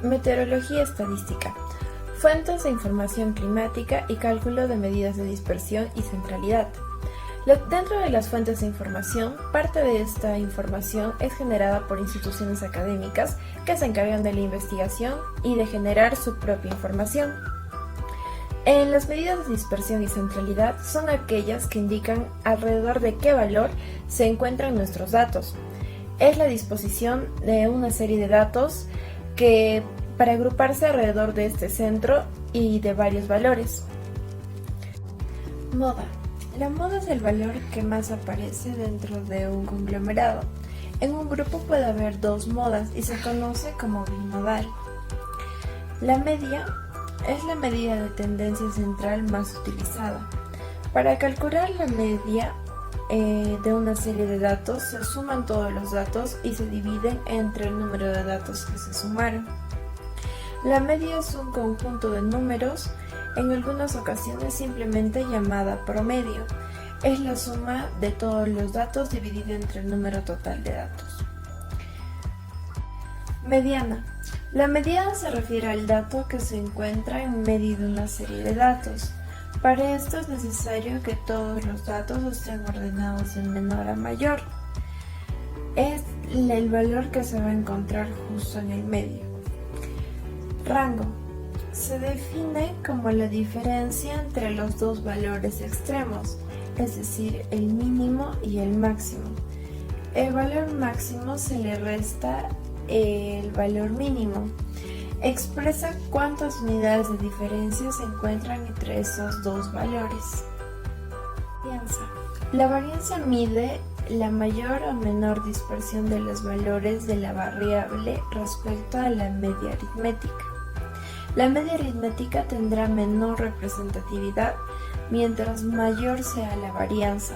Meteorología estadística. Fuentes de información climática y cálculo de medidas de dispersión y centralidad. Dentro de las fuentes de información, parte de esta información es generada por instituciones académicas que se encargan de la investigación y de generar su propia información. Las medidas de dispersión y centralidad son aquellas que indican alrededor de qué valor se encuentran nuestros datos. Es la disposición de una serie de datos que para agruparse alrededor de este centro y de varios valores. Moda. La moda es el valor que más aparece dentro de un conglomerado. En un grupo puede haber dos modas y se conoce como bimodal. La media es la medida de tendencia central más utilizada. Para calcular la media de una serie de datos, se suman todos los datos y se dividen entre el número de datos que se sumaron. La media es un conjunto de números, en algunas ocasiones simplemente llamada promedio. Es la suma de todos los datos dividida entre el número total de datos. Mediana. La mediana se refiere al dato que se encuentra en medio de una serie de datos. Para esto es necesario que todos los datos estén ordenados de menor a mayor. Es el valor que se va a encontrar justo en el medio. Rango. Se define como la diferencia entre los dos valores extremos, es decir, el mínimo y el máximo. El valor máximo se le resta el valor mínimo. Expresa cuántas unidades de diferencia se encuentran entre esos dos valores. Varianza. La varianza mide la mayor o menor dispersión de los valores de la variable respecto a la media aritmética. La media aritmética tendrá menor representatividad mientras mayor sea la varianza,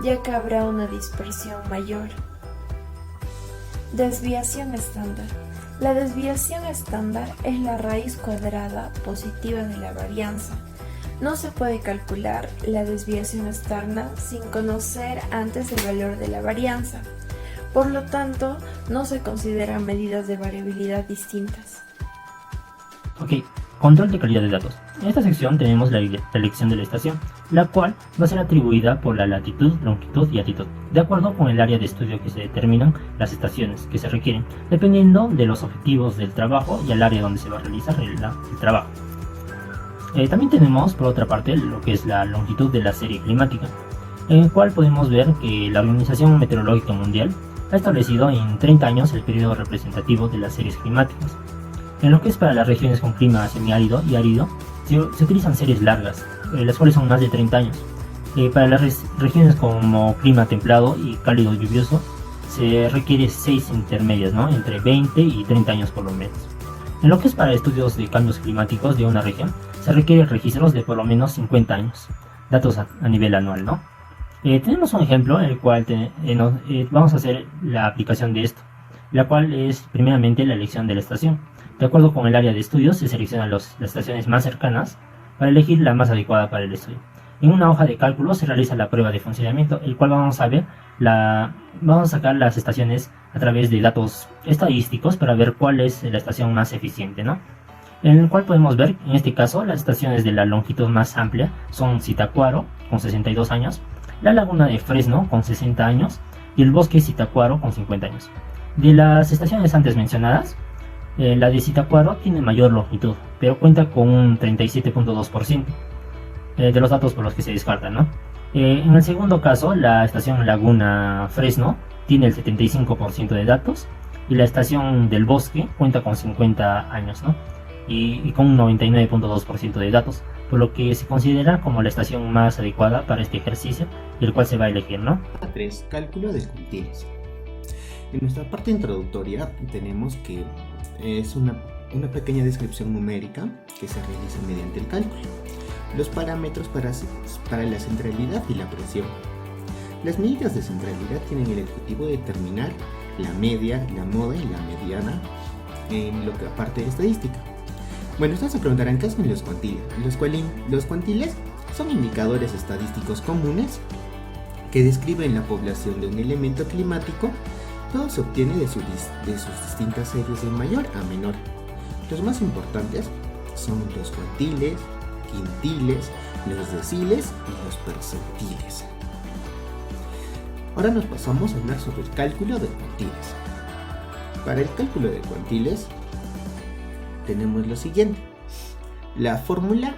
ya que habrá una dispersión mayor. Desviación estándar. La desviación estándar es la raíz cuadrada positiva de la varianza. No se puede calcular la desviación estándar sin conocer antes el valor de la varianza. Por lo tanto, no se consideran medidas de variabilidad distintas. Ok, control de calidad de datos. En esta sección tenemos la elección de la estación, la cual va a ser atribuida por la latitud, longitud y altitud, de acuerdo con el área de estudio que se determinan las estaciones que se requieren, dependiendo de los objetivos del trabajo y el área donde se va a realizar el trabajo. También tenemos, por otra parte, lo que es la longitud de la serie climática, en el cual podemos ver que la Organización Meteorológica Mundial ha establecido en 30 años el periodo representativo de las series climáticas. En lo que es para las regiones con clima semiárido y árido, se utilizan series largas, las cuales son más de 30 años. Para las regiones como clima templado y cálido lluvioso, se requiere 6 intermedias, entre 20 y 30 años por lo menos. En lo que es para estudios de cambios climáticos de una región, se requiere registros de por lo menos 50 años, datos a nivel anual, tenemos un ejemplo en el cual vamos a hacer la aplicación de esto, la cual es primeramente la elección de la estación. De acuerdo con el área de estudio, se seleccionan las estaciones más cercanas para elegir la más adecuada para el estudio. En una hoja de cálculo se realiza la prueba de funcionamiento, el cual vamos a sacar las estaciones a través de datos estadísticos para ver cuál es la estación más eficiente, En el cual podemos ver, en este caso, las estaciones de la longitud más amplia son Zitácuaro, con 62 años, la laguna de Fresno, con 60 años, y el bosque Zitácuaro, con 50 años. De las estaciones antes mencionadas, la de Zitácuaro tiene mayor longitud, pero cuenta con un 37.2% de los datos por los que se descartan, en el segundo caso, la estación Laguna Fresno tiene el 75% de datos, y la estación del bosque cuenta con 50 años, y con un 99.2% de datos, por lo que se considera como la estación más adecuada para este ejercicio y el cual se va a elegir, 3. Cálculo de quintiles. En nuestra parte introductoria tenemos que es una pequeña descripción numérica que se realiza mediante el cálculo. Los parámetros para la centralidad y la presión. Las medidas de centralidad tienen el objetivo de determinar la media, la moda y la mediana en lo que aparte de estadística. Bueno, ustedes se preguntarán qué son los cuantiles. Los cuantiles son indicadores estadísticos comunes que describen la población de un elemento climático. Todo se obtiene de sus distintas series de mayor a menor. Los más importantes son los cuartiles, quintiles, los deciles y los percentiles. Ahora nos pasamos a hablar sobre el cálculo de cuartiles. Para el cálculo de cuartiles tenemos lo siguiente: la fórmula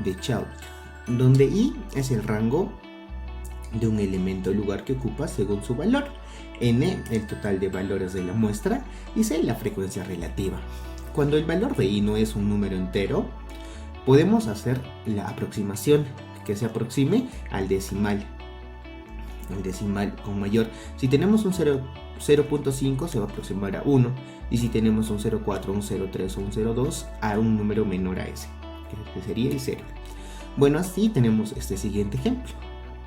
de Chauvet, donde I es el rango de un elemento o lugar que ocupa según su valor, N el total de valores de la muestra y C la frecuencia relativa. Cuando el valor de I no es un número entero, podemos hacer la aproximación que se aproxime al decimal. El decimal con mayor. Si tenemos un 0.5 se va a aproximar a 1, y si tenemos un 0.4, un 0.3 o un 0.2 a un número menor a ese, que sería el 0. Bueno, así tenemos este siguiente ejemplo.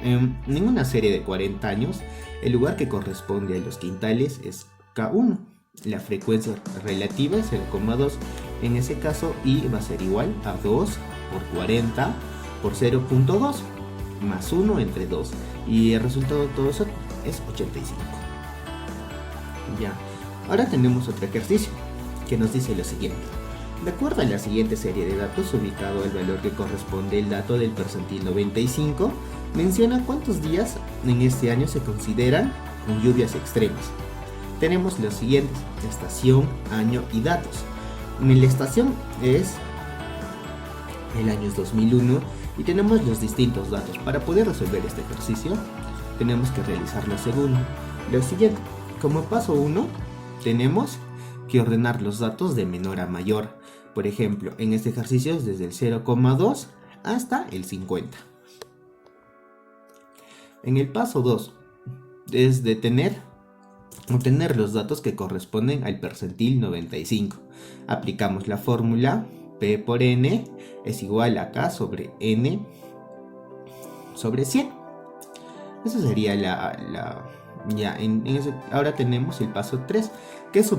En una serie de 40 años, el lugar que corresponde a los quintales es K1. La frecuencia relativa es 0,2. En ese caso, I va a ser igual a 2 por 40 por 0.2 más 1 entre 2. Y el resultado de todo eso es 85. Ya. Ahora tenemos otro ejercicio que nos dice lo siguiente. De acuerdo a la siguiente serie de datos, ubicado el valor que corresponde al dato del percentil 95, menciona cuántos días en este año se consideran con lluvias extremas. Tenemos los siguientes: estación, año y datos. En la estación el año es 2001 y tenemos los distintos datos. Para poder resolver este ejercicio tenemos que realizarlo según lo siguiente. Como paso 1 tenemos que ordenar los datos de menor a mayor. Por ejemplo, en este ejercicio es desde el 0,2 hasta el 50. En el paso 2 es de obtener los datos que corresponden al percentil 95. Aplicamos la fórmula P por N es igual a K sobre N sobre 100. Eso sería ahora tenemos el paso 3, que es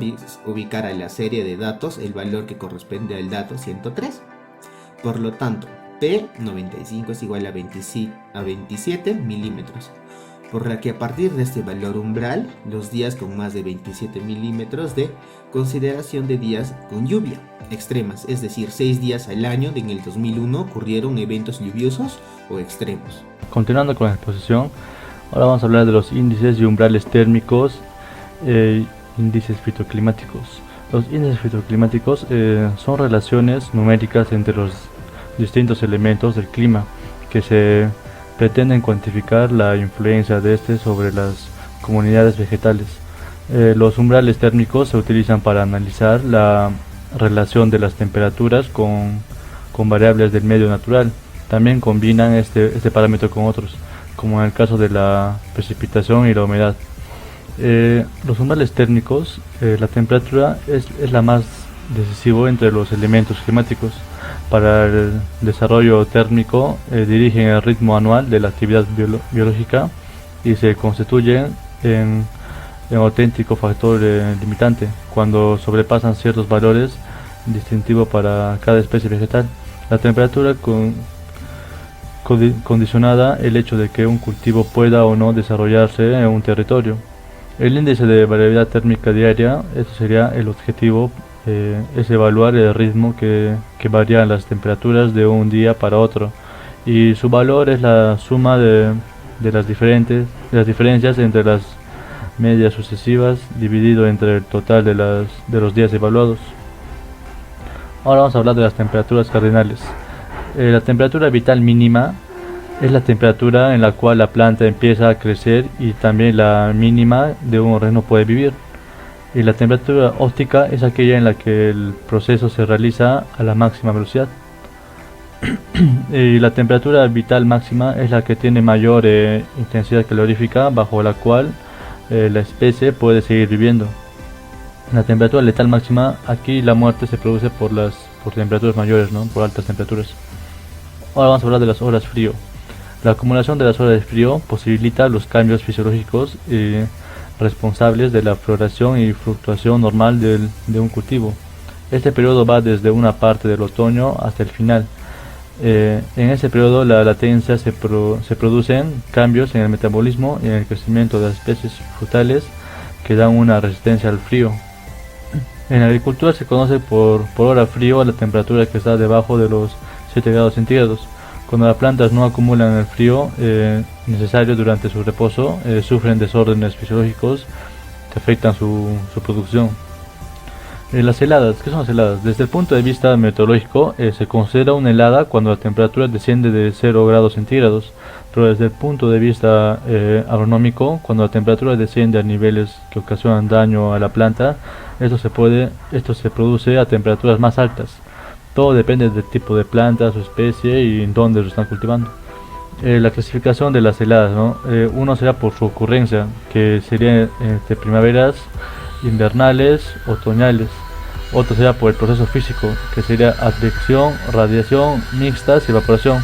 ubicar a la serie de datos el valor que corresponde al dato 103. Por lo tanto, P95 es igual a 27 milímetros, por la que a partir de este valor umbral, los días con más de 27 milímetros de consideración de días con lluvia extremas, es decir, 6 días al año en el 2001 ocurrieron eventos lluviosos o extremos. Continuando con la exposición, ahora vamos a hablar de los índices y umbrales térmicos e índices fitoclimáticos. Los índices fitoclimáticos son relaciones numéricas entre los distintos elementos del clima que se pretenden cuantificar la influencia de este sobre las comunidades vegetales. Los umbrales térmicos se utilizan para analizar la relación de las temperaturas con variables del medio natural. También combinan este parámetro con otros, como en el caso de la precipitación y la humedad. Los umbrales térmicos, la temperatura es la más decisiva entre los elementos climáticos. Para el desarrollo térmico dirigen el ritmo anual de la actividad biológica y se constituyen en auténtico factor limitante cuando sobrepasan ciertos valores distintivos para cada especie vegetal. La temperatura condicionada el hecho de que un cultivo pueda o no desarrollarse en un territorio. El índice de variabilidad térmica diaria, eso sería el objetivo, es evaluar el ritmo que varían las temperaturas de un día para otro, y su valor es la suma de las diferencias entre las medias sucesivas dividido entre el total de los días evaluados. Ahora vamos a hablar de las temperaturas cardinales. La temperatura vital mínima es la temperatura en la cual la planta empieza a crecer y también la mínima de un organismo puede vivir. Y la temperatura óptica es aquella en la que el proceso se realiza a la máxima velocidad. Y la temperatura vital máxima es la que tiene mayor intensidad calorífica, bajo la cual la especie puede seguir viviendo. La temperatura letal máxima, aquí la muerte se produce por temperaturas mayores, ¿no? Por altas temperaturas. Ahora vamos a hablar de las horas frío. La acumulación de las horas de frío posibilita los cambios fisiológicos responsables de la floración y fluctuación normal de un cultivo. Este periodo va desde una parte del otoño hasta el final. En ese periodo la latencia se producen cambios en el metabolismo y en el crecimiento de las especies frutales que dan una resistencia al frío. En la agricultura se conoce por hora frío a la temperatura que está debajo de los 7 grados centígrados. Cuando las plantas no acumulan el frío necesario durante su reposo, sufren desórdenes fisiológicos que afectan su producción. Las heladas, ¿qué son las heladas? Desde el punto de vista meteorológico, se considera una helada cuando la temperatura desciende de 0 grados centígrados, pero desde el punto de vista agronómico, cuando la temperatura desciende a niveles que ocasionan daño a la planta, esto se produce a temperaturas más altas. Todo depende del tipo de planta, su especie y en dónde lo están cultivando. La clasificación de las heladas, ¿no? Uno será por su ocurrencia, que sería entre primaveras, invernales, otoñales. Otro será por el proceso físico, que sería advección, radiación, mixtas y evaporación.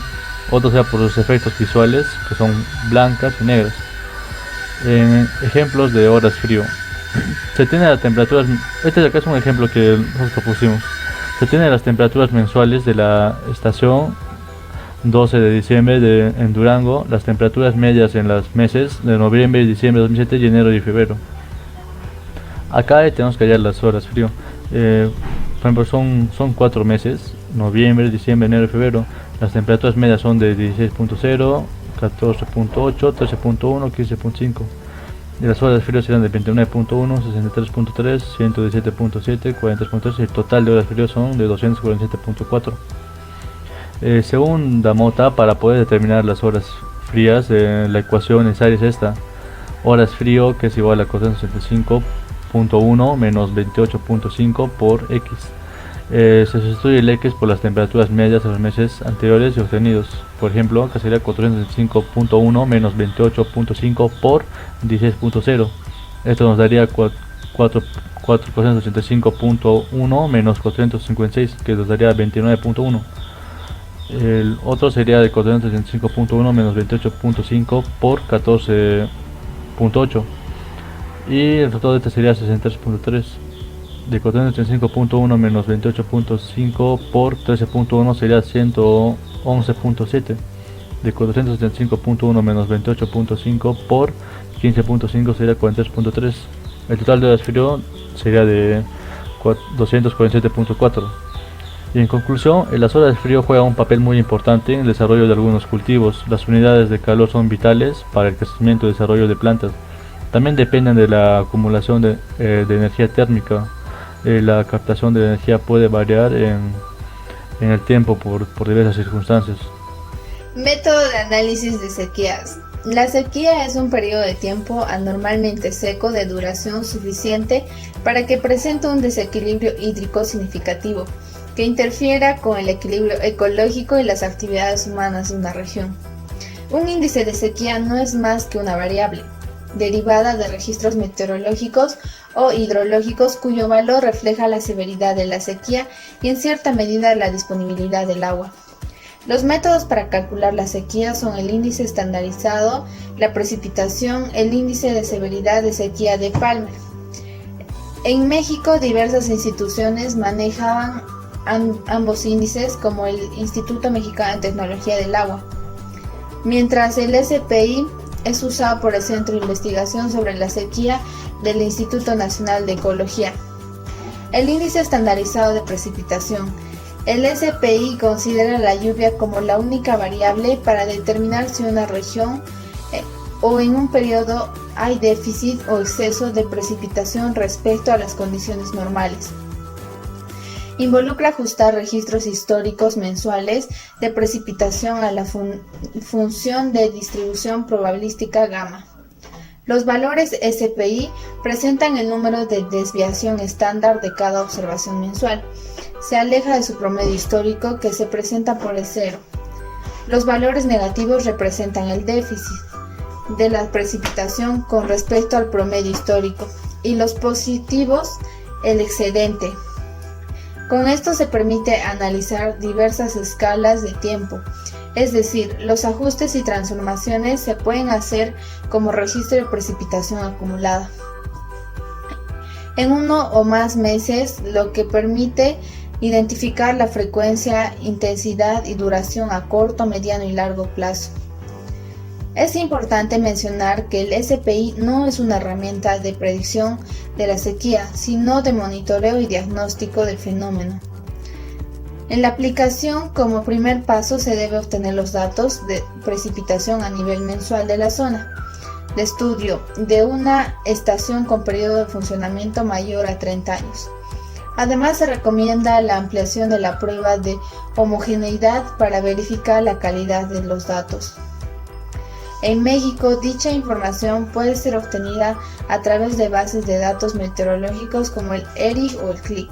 Otro será por los efectos visuales, que son blancas y negras. Ejemplos de horas frío. Se tiene las temperaturas, este de acá es un ejemplo que nosotros propusimos. Se tiene las temperaturas mensuales de la estación 12 de diciembre en Durango, las temperaturas medias en los meses de noviembre y diciembre de 2007 y enero y febrero. Acá tenemos que hallar las horas frío. Por ejemplo, son 4 meses, noviembre, diciembre, enero y febrero. Las temperaturas medias son de 16.0, 14.8, 13.1, 15.5. Y las horas frío serán de 29.1, 63.3, 117.7, 43.3 y el total de horas frío son de 247.4. Según Damota, para poder determinar las horas frías, la ecuación necesaria es esta. Horas frío, que es igual a 465.1 menos 28.5 por x. Se sustituye el x por las temperaturas medias de los meses anteriores y obtenidos. Por ejemplo, acá sería 465.1 menos 28.5 por 16.0. Esto nos daría 485.1 menos 456, que nos daría 29.1. El otro sería de 485.1 menos 28.5 por 14.8. Y el resultado de este sería 63.3. De 485.1 menos 28.5 por 13.1 sería 111.7. De 475.1 menos 28.5 por 15.5 sería 43.3. El total de horas frío sería de 247.4. Y en conclusión, las horas de frío juegan un papel muy importante en el desarrollo de algunos cultivos. Las unidades de calor son vitales para el crecimiento y desarrollo de plantas. También dependen de la acumulación de energía térmica. La captación de energía puede variar en el tiempo por diversas circunstancias. Método de análisis de sequías. La sequía es un periodo de tiempo anormalmente seco de duración suficiente para que presente un desequilibrio hídrico significativo que interfiera con el equilibrio ecológico y las actividades humanas de una región. Un índice de sequía no es más que una variable derivada de registros meteorológicos o hidrológicos cuyo valor refleja la severidad de la sequía y en cierta medida la disponibilidad del agua. Los métodos para calcular la sequía son el índice estandarizado, la precipitación, el índice de severidad de sequía de Palmer. En México, diversas instituciones manejaban ambos índices, como el Instituto Mexicano de Tecnología del Agua, mientras el SPI es usado por el Centro de Investigación sobre la Sequía del Instituto Nacional de Ecología. El índice estandarizado de precipitación. El SPI considera la lluvia como la única variable para determinar si una región o en un periodo hay déficit o exceso de precipitación respecto a las condiciones normales. Involucra ajustar registros históricos mensuales de precipitación a la función de distribución probabilística gamma. Los valores SPI presentan el número de desviación estándar de cada observación mensual. Se aleja de su promedio histórico, que se presenta por el cero. Los valores negativos representan el déficit de la precipitación con respecto al promedio histórico y los positivos el excedente. Con esto se permite analizar diversas escalas de tiempo, es decir, los ajustes y transformaciones se pueden hacer como registro de precipitación acumulada en uno o más meses, lo que permite identificar la frecuencia, intensidad y duración a corto, mediano y largo plazo. Es importante mencionar que el SPI no es una herramienta de predicción de la sequía, sino de monitoreo y diagnóstico del fenómeno. En la aplicación, como primer paso, se debe obtener los datos de precipitación a nivel mensual de la zona de estudio de una estación con periodo de funcionamiento mayor a 30 años. Además, se recomienda la ampliación de la prueba de homogeneidad para verificar la calidad de los datos. En México, dicha información puede ser obtenida a través de bases de datos meteorológicos como el ERIG o el CLIC.